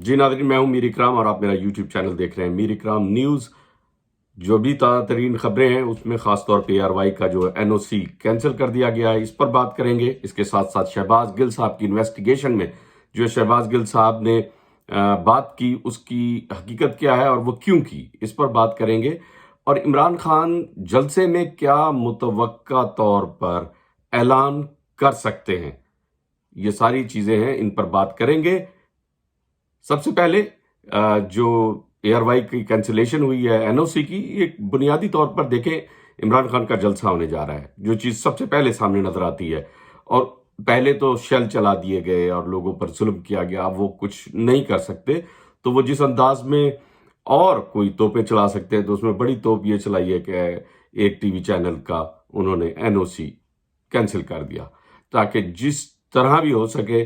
जी नाज़रीन, मैं हूं मीर इकराम और आप मेरा यूट्यूब चैनल देख रहे हैं मीर इकराम न्यूज़। जो भी ताज़ा तरीन खबरें हैं उसमें ख़ासतौर पे ARY का जो NOC कैंसिल कर दिया गया है, इस पर बात करेंगे। इसके साथ साथ शहबाज गिल साहब की इन्वेस्टिगेशन में जो शहबाज गिल साहब ने बात की, उसकी हकीकत क्या है और वो क्यों की, इस पर बात करेंगे। और इमरान खान जलसे में क्या मुतवक्का तौर पर ऐलान कर सकते हैं, ये सारी चीज़ें हैं, इन पर बात करेंगे। सबसे पहले जो ARY की कैंसिलेशन हुई है NOC की, एक बुनियादी तौर पर देखें, इमरान खान का जलसा होने जा रहा है। जो चीज़ सबसे पहले सामने नजर आती है, और पहले तो शेल चला दिए गए और लोगों पर जुल्म किया गया, वो कुछ नहीं कर सकते। तो वो जिस अंदाज में और कोई तोपें चला सकते हैं, तो उसमें बड़ी तोप ये चलाई है कि एक टीवी चैनल का उन्होंने NOC कैंसिल कर दिया, ताकि जिस तरह भी हो सके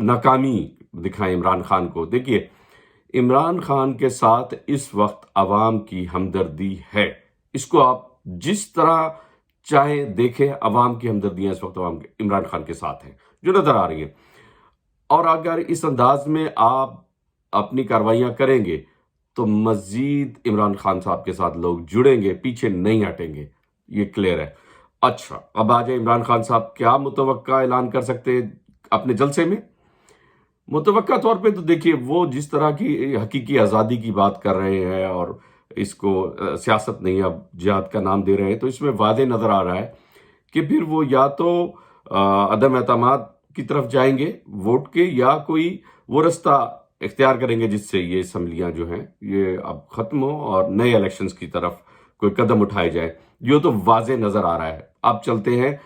नाकामी दिखाएं इमरान खान को। देखिए, इमरान खान के साथ इस वक्त अवाम की हमदर्दी है, इसको आप जिस तरह चाहे देखें, अवाम की हमदर्दियां इस वक्त इमरान खान के साथ हैं, जो नजर आ रही हैं। और अगर इस अंदाज में आप अपनी कार्रवाइयां करेंगे तो मजीद इमरान खान साहब के साथ लोग जुड़ेंगे, पीछे नहीं हटेंगे, ये क्लियर है। अच्छा, अब आ जाए इमरान खान साहब क्या मुतवक्का ऐलान कर सकते हैं अपने जलसे में। मुतवक्का तौर पे तो देखिए, वो जिस तरह की हकीकी आज़ादी की बात कर रहे हैं और इसको सियासत नहीं अब जिहाद का नाम दे रहे हैं, तो इसमें वादे नज़र आ रहा है कि फिर वो या तो अदम एतमाद की तरफ जाएंगे वोट के, या कोई वो रास्ता इख्तियार करेंगे जिससे ये असम्बलियाँ जो हैं ये अब ख़त्म हो और नए इलेक्शंस की तरफ कोई कदम उठाए जाए। ये तो वाजे नज़र आ रहा है। अब चलते हैं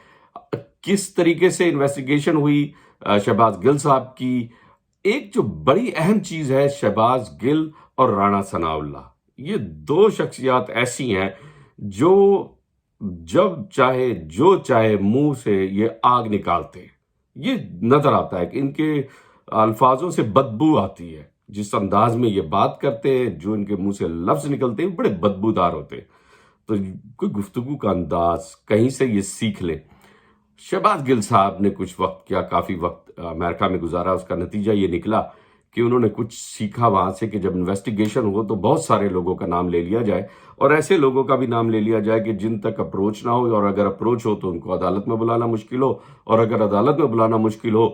किस तरीके से इन्वेस्टिगेशन हुई शहबाज गिल साहब की। एक जो बड़ी अहम चीज है, शहबाज गिल और राणा सनाउल्लाह, ये दो शख्सियत ऐसी हैं जो जब चाहे जो चाहे मुंह से ये आग निकालते हैं। ये नजर आता है कि इनके अल्फाजों से बदबू आती है, जिस अंदाज में ये बात करते हैं, जो इनके मुंह से लफ्ज निकलते हैं बड़े बदबूदार होते हैं। तो कोई गुफ्तगू का अंदाज कहीं से ये सीख लें। शहबाज गिल साहब ने कुछ वक्त क्या, काफी वक्त अमेरिका में गुजारा, उसका नतीजा ये निकला कि उन्होंने कुछ सीखा वहां से कि जब इन्वेस्टिगेशन हो तो बहुत सारे लोगों का नाम ले लिया जाए, और ऐसे लोगों का भी नाम ले लिया जाए कि जिन तक अप्रोच ना हो, और अगर अप्रोच हो तो उनको अदालत में बुलाना मुश्किल हो, और अगर अदालत में बुलाना मुश्किल हो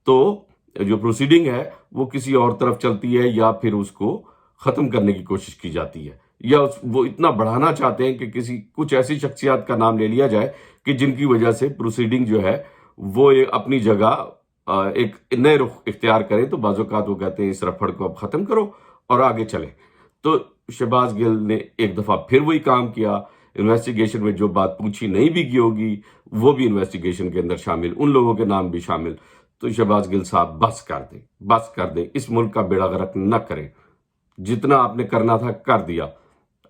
तो जो प्रोसीडिंग है वो किसी और तरफ चलती है, या फिर उसको खत्म करने की कोशिश की जाती है, या वो इतना बढ़ाना चाहते हैं कि कुछ ऐसी शख्सियत का नाम ले लिया जाए कि जिनकी वजह से प्रोसीडिंग जो है वो अपनी जगह एक नए रुख इख्तियार करे। तो बाज़-औक़ात वो कहते हैं इस रफड़ को अब खत्म करो और आगे चले। तो शहबाज गिल ने एक दफा फिर वही काम किया। इन्वेस्टिगेशन में जो बात पूछी नहीं भी की होगी, वो भी इन्वेस्टिगेशन के अंदर शामिल, उन लोगों के नाम भी शामिल। तो शहबाज गिल साहब बस कर दे, इस मुल्क का बेड़ा गर्क न करें, जितना आपने करना था कर दिया।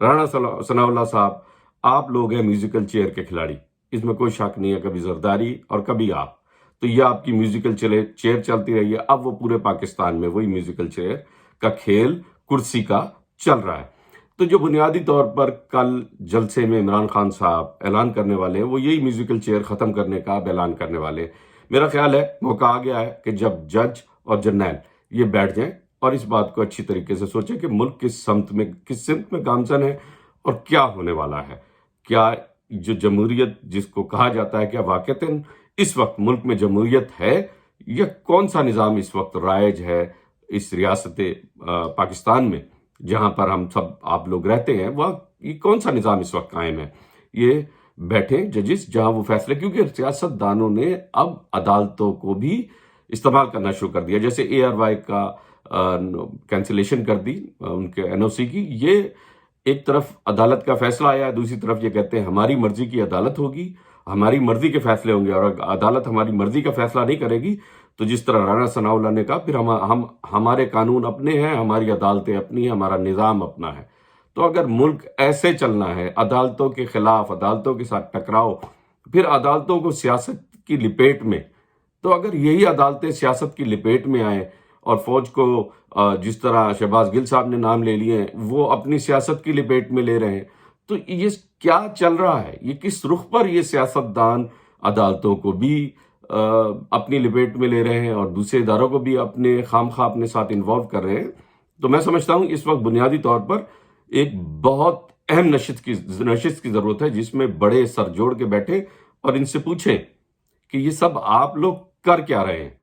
राणा सनाउल्लाह साहब, आप लोग हैं म्यूजिकल चेयर के खिलाड़ी, इसमें कोई शक नहीं है, कभी जरदारी और कभी आप। तो ये आपकी म्यूजिकल चेयर चलती रही है। अब वो पूरे पाकिस्तान में वही म्यूजिकल चेयर का खेल, कुर्सी का चल रहा है। तो जो बुनियादी तौर पर कल जलसे में इमरान खान साहब ऐलान करने वाले हैं, वो यही म्यूजिकल चेयर खत्म करने का ऐलान करने वाले हैं। मेरा ख्याल है मौका आ गया है कि जब जज और जर्नैल ये बैठ जाएं और इस बात को अच्छी तरीके से सोचें कि मुल्क किस सिमत में गामजन है और क्या होने वाला है। क्या जो जमहूरियत जिसको कहा जाता है, क्या वाकईतन इस वक्त मुल्क में जमहूरियत है, या कौन सा निज़ाम इस वक्त राइज है इस रियासत पाकिस्तान में, जहां पर हम सब आप लोग रहते हैं, वह ये कौन सा निज़ाम इस वक्त कायम है। ये बैठे जजिस जहां वो फैसले, क्योंकि सियासतदानों ने अब अदालतों को भी इस्तेमाल करना शुरू कर दिया। जैसे ARY का कैंसिलेशन कर दी उनके NOC की, ये एक तरफ अदालत का फैसला आया है, दूसरी तरफ ये कहते हैं हमारी मर्जी की अदालत होगी, हमारी मर्जी के फैसले होंगे, और अदालत हमारी मर्जी का फैसला नहीं करेगी तो जिस तरह राणा सनाउल्लाह ने कहा, फिर हम हमारे कानून अपने हैं, हमारी अदालतें अपनी हैं, हमारा निज़ाम अपना है। तो अगर मुल्क ऐसे चलना है, अदालतों के खिलाफ, अदालतों के साथ टकराव, फिर अदालतों को सियासत की लिपेट में, तो अगर यही अदालतें सियासत की लिपेट में आए और फौज को जिस तरह शहबाज गिल साहब ने नाम ले लिए हैं, वो अपनी सियासत की लिपेट में ले रहे हैं, तो ये क्या चल रहा है, ये किस रुख पर ये सियासतदान अदालतों को भी اپنی لپیٹ میں لے رہے ہیں اور دوسرے اداروں کو بھی اپنے خام خواہ اپنے ساتھ انوالو کر رہے ہیں، تو میں سمجھتا ہوں اس وقت بنیادی طور پر ایک بہت اہم نشست کی ضرورت ہے، جس میں بڑے سر جوڑ کے بیٹھیں اور ان سے پوچھیں کہ یہ سب آپ لوگ کر کیا رہے ہیں۔